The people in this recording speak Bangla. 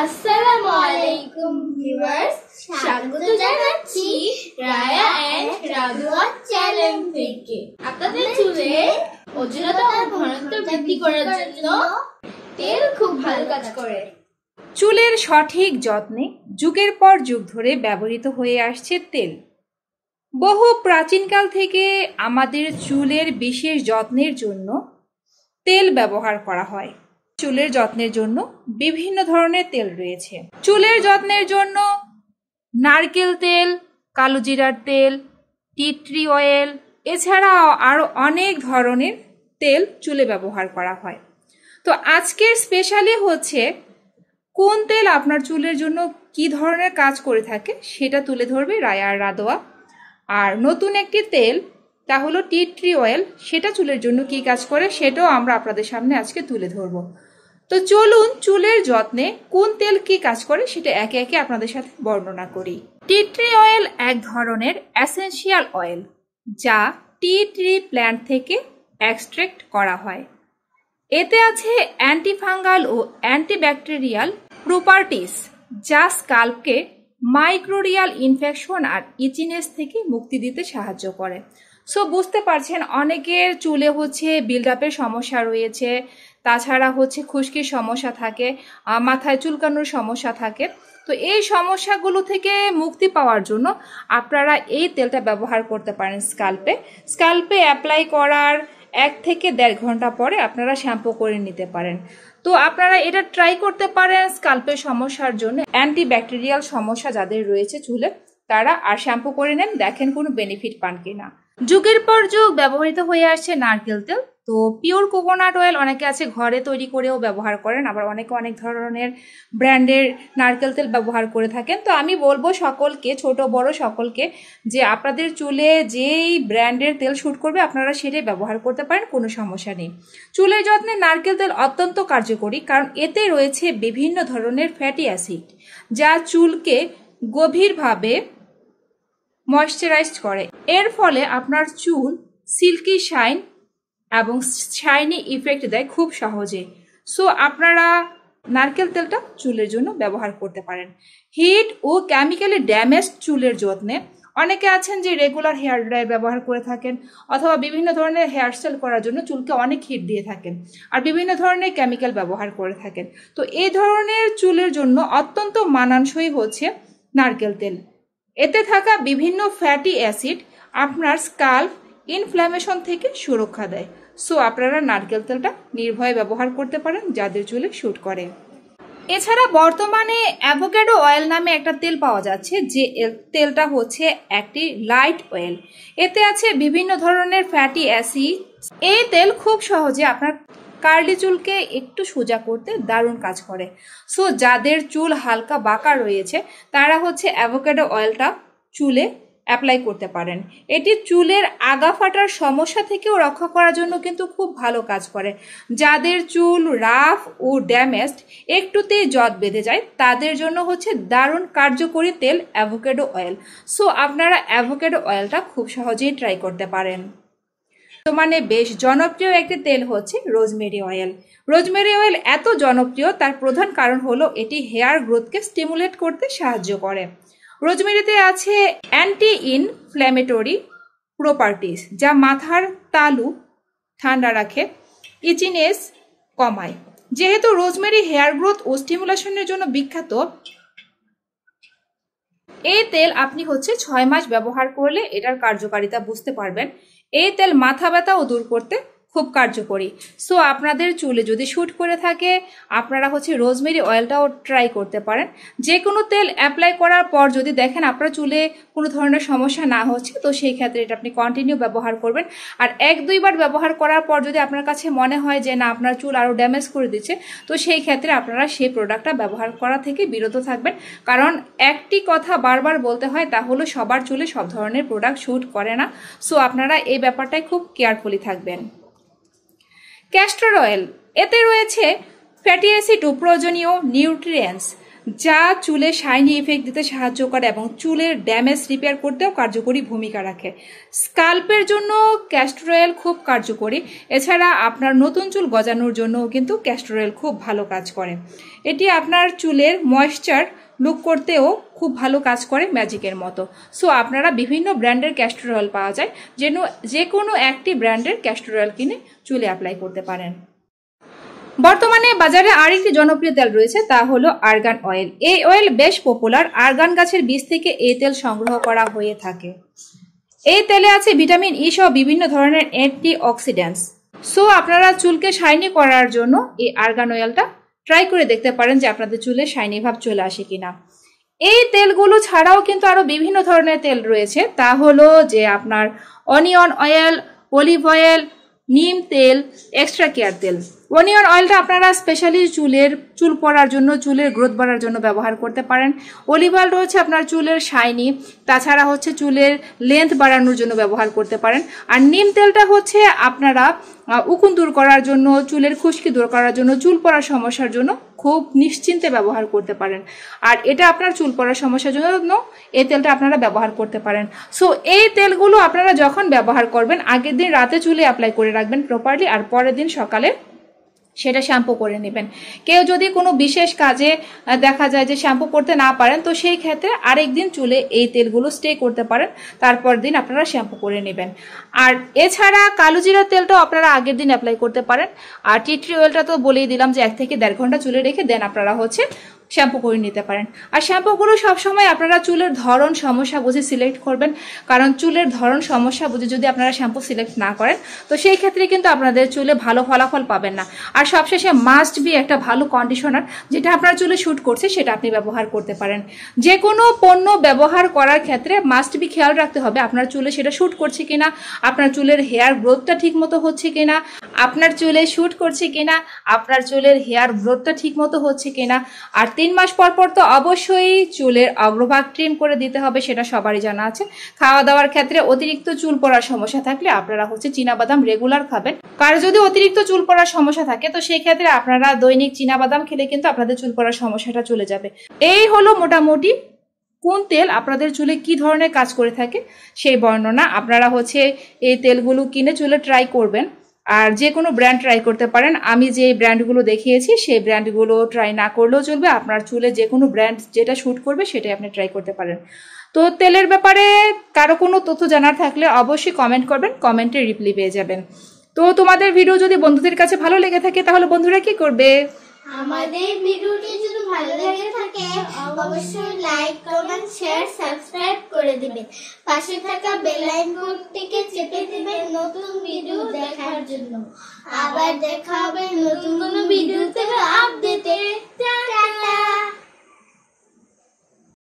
আসসালামু আলাইকুম ভিউয়ার্স, স্বাগত জানাচ্ছি রায়া এন্ড রাদুয়া চ্যানেল থেকে। আপনাদের চুলে উজ্জ্বলতা ও ঘনত্ব বৃদ্ধি করার জন্য তেল খুব ভালো কাজ করে। চুলের সঠিক যত্নে যুগের পর যুগ ধরে ব্যবহৃত হয়ে আসছে তেল। বহু প্রাচীনকাল থেকে আমাদের চুলের বিশেষ যত্নের জন্য তেল ব্যবহার করা হয়। চুলের যত্নের জন্য বিভিন্ন ধরনের তেল রয়েছে। চুলের যত্নের জন্য নারকেল তেল, কালোজিরার তেল, টি ট্রি অয়েল, এছাড়াও আরো অনেক ধরনের তেল চুলে ব্যবহার করা হয়। তো আজকের স্পেশালি হচ্ছে কোন তেল আপনার চুলের জন্য কি ধরনের কাজ করে থাকে সেটা তুলে ধরবে রায়া আর রাদোয়া। আর নতুন একটি তেল, তা হলো টি ট্রি অয়েল, সেটা চুলের জন্য কি কাজ করে সেটাও আমরা আপনাদের সামনে আজকে তুলে ধরবো। তো চলুন চুলের যত্নে কোন তেল কি কাজ করে সেটা একে একে আপনাদের সাথে বর্ণনা করি। টি ট্রি অয়েল এক ধরনের এসেনশিয়াল অয়েল যা টি ট্রি প্ল্যান্ট থেকে এক্সট্রাক্ট করা হয়। এতে আছে অ্যান্টিফাঙ্গাল ও অ্যান্টিব্যাকটেরিয়াল প্রপার্টিস যা স্কাল্পকে মাইক্রোরিয়াল ইনফেকশন আর ইচিনেস থেকে মুক্তি দিতে সাহায্য করে। সো বুঝতে পারছেন অনেকের চুলে হচ্ছে বিল্ড আপের সমস্যা রয়েছে, তাছাড়া হচ্ছে খুশকির সমস্যা থাকে, মাথায় চুলকানোর সমস্যা থাকে। তো এই সমস্যাগুলো থেকে মুক্তি পাওয়ার জন্য আপনারা এই তেলটা ব্যবহার করতে পারেন। স্কাল্পে অ্যাপ্লাই করার 1 থেকে 1.5 ঘন্টা পরে আপনারা শ্যাম্পু করে নিতে পারেন। তো আপনারা এটা ট্রাই করতে পারেন স্কাল্পের সমস্যার জন্য। অ্যান্টিব্যাকটেরিয়াল সমস্যা যাদের রয়েছে চুলে তারা আর শ্যাম্পু করে নেন, দেখেন কোনো বেনিফিট পান কিনা। যুগের পর যুগ ব্যবহৃত হয়ে আসছে নারকেল তেল। তো পিওর কোকোনাট অয়েল অনেকে আছে ঘরে তৈরি করেও ব্যবহার করেন, আবার অনেকে অনেক ধরনের ব্র্যান্ডের নারকেল তেল ব্যবহার করে থাকেন। তো আমি বলবো সকলকে, ছোট বড় সকলকে, যে আপনাদের চুলে যেই ব্র্যান্ডের তেল শুট করবে আপনারা সেটাই ব্যবহার করতে পারেন, কোনো সমস্যা নেই। চুলের যত্নে নারকেল তেল অত্যন্ত কার্যকরী, কারণ এতে রয়েছে বিভিন্ন ধরনের ফ্যাটি অ্যাসিড যা চুলকে গভীরভাবে ময়েশ্চারাইজ করে। এর ফলে আপনার চুল সিল্কি শাইন এবং শাইনি ইফেক্ট দেয় খুব সহজে। সো আপনারা নারকেল তেলটা চুলের জন্য ব্যবহার করতে পারেন। হিট ও কেমিক্যালি ড্যামেজ চুলের যত্নে অনেকে আছেন যে রেগুলার হেয়ার ড্রায়ার ব্যবহার করে থাকেন, অথবা বিভিন্ন ধরনের হেয়ার স্টাইল করার জন্য চুলকে অনেক হিট দিয়ে থাকেন, আর বিভিন্ন ধরনের কেমিক্যাল ব্যবহার করে থাকেন। তো এই ধরনের চুলের জন্য অত্যন্ত মানানসই হচ্ছে নারকেল তেল। এতে থাকা বিভিন্ন ফ্যাটি অ্যাসিড আপনার স্কাল্প ইনফ্ল্যামেশন থেকে সুরক্ষা দেয়। সো আপনারা নারকেল তেলটা নির্ভয়ে ব্যবহার করতে পারেন যাদের চুলে শুট করে। এছাড়া বর্তমানে অ্যাভোকাডো অয়েল নামে একটা তেল পাওয়া যাচ্ছে, যে তেলটা হচ্ছে একটি লাইট অয়েল। এতে আছে বিভিন্ন ধরনের ফ্যাটি অ্যাসিড। এই তেল খুব সহজে আপনার কার্লি চুলকে একটু সোজা করতে দারুণ কাজ করে। সো যাদের চুল হালকা বাঁকা রয়েছে তারা হচ্ছে অ্যাভোকাডো অয়েলটা চুলে অ্যাপ্লাই করতে পারেন। এটি চুলের আগা ফাটার সমস্যা থেকেও রক্ষা করার জন্য কিন্তু খুব ভালো কাজ করে। যাদের চুল রাফ ও ড্যামেজড, একটুতেই জট বেঁধে যায়, তাদের জন্য হচ্ছে দারুণ কার্যকরী তেল অ্যাভোকাডো অয়েল। সো আপনারা অ্যাভোকাডো অয়েলটা খুব সহজেই ট্রাই করতে পারেন। বর্তমানে বেশ জনপ্রিয় একটি তেল হচ্ছে রোজমেরি অয়েল। রোজমেরি অয়েল এত জনপ্রিয় তার প্রধান কারণ হলো এটি হেয়ার গ্রোথকে স্টিমুলেট করতে সাহায্য করে। রোজমেরিতে আছে অ্যান্টি ইনফ্ল্যামেটরি প্রপার্টিস যা মাথার তালু ঠান্ডা রাখে, ইচিনেস কমায়। যেহেতু রোজমেরি হেয়ার গ্রোথ ও স্টিমুলেশনের জন্য বিখ্যাত, এই তেল আপনি হচ্ছে 6 মাস ব্যবহার করলে এটার কার্যকারিতা বুঝতে পারবেন। এই তেল মাথা ব্যথাও দূর করতে খুব কার্যকরী। সো আপনাদের চুলে যদি শুট করে থাকে আপনারা হচ্ছে রোজমেরি অয়েলটাও ট্রাই করতে পারেন। যে কোনো তেল অ্যাপ্লাই করার পর যদি দেখেন আপনার চুলে কোনো ধরনের সমস্যা না হচ্ছে, তো সেই ক্ষেত্রে এটা আপনি কন্টিনিউ ব্যবহার করবেন। আর 1-2 বার ব্যবহার করার পর যদি আপনার কাছে মনে হয় যে না আপনার চুল আরও ড্যামেজ করে দিচ্ছে, তো সেই ক্ষেত্রে আপনারা সেই প্রোডাক্টটা ব্যবহার করা থেকে বিরত থাকবেন। কারণ একটি কথা বারবার বলতে হয়, তা হলো সবার চুলে সব ধরনের প্রোডাক্ট শুট করে না। সো আপনারা এই ব্যাপারটায় খুব কেয়ারফুলি থাকবেন। ক্যাস্টর অয়েল, এতে রয়েছে ফ্যাটি অ্যাসিড ও প্রয়োজনীয় নিউট্রিয়েন্টস যা চুলে শাইনি ইফেক্ট দিতে সাহায্য করে এবং চুলের ড্যামেজ রিপেয়ার করতেও কার্যকরী ভূমিকা রাখে। স্কাল্পের জন্য ক্যাস্টর অয়েল খুব কার্যকরী। এছাড়া আপনার নতুন চুল গজানোর জন্যও কিন্তু ক্যাস্টর অয়েল খুব ভালো কাজ করে। এটি আপনার চুলের ময়েশ্চার লুক করতেও খুব ভালো কাজ করে ম্যাজিকের মতো। সো আপনারা বিভিন্ন ব্র্যান্ডের ক্যাস্টর অয়েল পাওয়া যায়, যে কোনো একটি ব্র্যান্ডের ক্যাস্টর অয়েল কিনে চুলে অ্যাপ্লাই করতে পারেন। বর্তমানে বাজারে আরেকটি জনপ্রিয় তেল রয়েছে, তা হলো আর্গান অয়েল। এই অয়েল বেশ পপুলার। আর্গান গাছের বীজ থেকে এই তেল সংগ্রহ করা হয়ে থাকে। এই তেলে আছে ভিটামিন ই সহ বিভিন্ন ধরনের অ্যান্টি অক্সিডেন্টস। সো আপনারা চুলকে শাইনি করার জন্য এই আর্গান অয়েলটা ট্রাই করে দেখতে পারেন যে আপনাদের চুলে শাইনি ভাব চলে আসে কিনা। এই তেলগুলো ছাড়াও কিন্তু আরো বিভিন্ন ধরনের তেল রয়েছে, তা হলো যে আপনার অনিয়ন অয়েল, অলিভ অয়েল, নিম তেল, এক্সট্রা কেয়ার তেল। অনিয়ন অয়েলটা আপনারা স্পেশালি চুল পড়ার জন্য, চুলের গ্রোথ বাড়ার জন্য ব্যবহার করতে পারেন। অলিভ অয়েলটা হচ্ছে আপনার চুলের শাইনি, তাছাড়া হচ্ছে চুলের লেন্থ বাড়ানোর জন্য ব্যবহার করতে পারেন। আর নিম তেলটা হচ্ছে আপনারা উকুন দূর করার জন্য, চুলের খুশকি দূর করার জন্য, চুল পড়ার সমস্যার জন্য খুব নিশ্চিন্তে ব্যবহার করতে পারেন। আর এটা আপনার চুল পড়ার সমস্যার জন্য এই তেলটা আপনারা ব্যবহার করতে পারেন। সো এই তেলগুলো আপনারা যখন ব্যবহার করবেন, আগের দিন রাতে চুলে অ্যাপ্লাই করে রাখবেন প্রপারলি, আর পরের দিন সকালে সেটা শ্যাম্পু করে নেবেন। কেউ যদি কোনো বিশেষ কাজে দেখা যায় যে শ্যাম্পু করতে না পারেন, তো সেই ক্ষেত্রে আরেকদিন চুলে এই তেলগুলো স্টে করতে পারেন, তারপর দিন আপনারা শ্যাম্পু করে নেবেন। আর এছাড়া কালো জিরার তেলটাও আপনারা আগের দিন অ্যাপ্লাই করতে পারেন। আর টি ট্রি অয়েলটা তো বলেই দিলাম যে 1 থেকে 1.5 ঘন্টা চুলে রেখে দেন আপনারা হচ্ছে শ্যাম্পু করে নিতে পারেন। আর শ্যাম্পুগুলো সবসময় আপনারা চুলের ধরন সমস্যা বুঝে সিলেক্ট করবেন, কারণ চুলের ধরন সমস্যা বুঝে যদি আপনারা শ্যাম্পু সিলেক্ট না করেন, তো সেই ক্ষেত্রে কিন্তু আপনাদের চুলে ভালো ফলাফল পাবেন না। আর সবশেষে মাস্ট বি একটা ভালো কন্ডিশনার, যেটা আপনার চুলে শুট করছে সেটা আপনি ব্যবহার করতে পারেন। যে কোনো পণ্য ব্যবহার করার ক্ষেত্রে মাস্ট বি খেয়াল রাখতে হবে আপনার চুলে সেটা শুট করছে কিনা, আপনার চুলের হেয়ার গ্রোথটা ঠিক মতো হচ্ছে কিনা, আপনার চুলে শুট করছে কিনা, আপনার চুলের হেয়ার গ্রোথটা ঠিক মতো হচ্ছে কিনা। আর 3 মাস পর পর তো অবশ্যই চুলের অগ্রভাগ ট্রিম করে দিতে হবে, সেটা সবারই জানা আছে। খাওয়া দাওয়ার ক্ষেত্রে অতিরিক্ত চুল পড়ার সমস্যা থাকলে আপনারা হচ্ছে চীনাবাদাম রেগুলার খাবেন। কারো যদি অতিরিক্ত চুল পড়ার সমস্যা থাকে, তো সেই ক্ষেত্রে আপনারা দৈনিক চীনাবাদাম খেলে কিন্তু আপনাদের চুল পড়ার সমস্যাটা চলে যাবে। এই হলো মোটামুটি কোন তেল আপনাদের চুলে কি ধরনের কাজ করে থাকে সেই বর্ণনা। আপনারা হচ্ছে এই তেলগুলো কিনে চুলে ট্রাই করবেন, আর যে কোনো ব্র্যান্ড ট্রাই করতে পারেন। আমি যে ব্র্যান্ডগুলো দেখিয়েছি সেই ব্র্যান্ডগুলো ট্রাই না করলেও চলবে, আপনার চুলে যে কোনো ব্র্যান্ড যেটা শুট করবে সেটাই আপনি ট্রাই করতে পারেন। তো তেলের ব্যাপারে কারো কোনো তথ্য জানার থাকলে অবশ্যই কমেন্ট করবেন, কমেন্টে রিপ্লাই পেয়ে যাবেন। তো তোমাদের ভিডিও যদি বন্ধুদের কাছে ভালো লেগে থাকে, তাহলে বন্ধুরা কি করবে? আমাদের ভিডিওটি যদি ভালো লেগে থাকে অবশ্যই লাইক, কমেন্ট, শেয়ার, সাবস্ক্রাইব করে দিবেন। পাশে থাকা বেল আইকনটিকে চেপে দিবেন নতুন ভিডিও দেখার জন্য। আবার দেখা হবে নতুন কোনো ভিডিওতে আপডেটে। টাটা।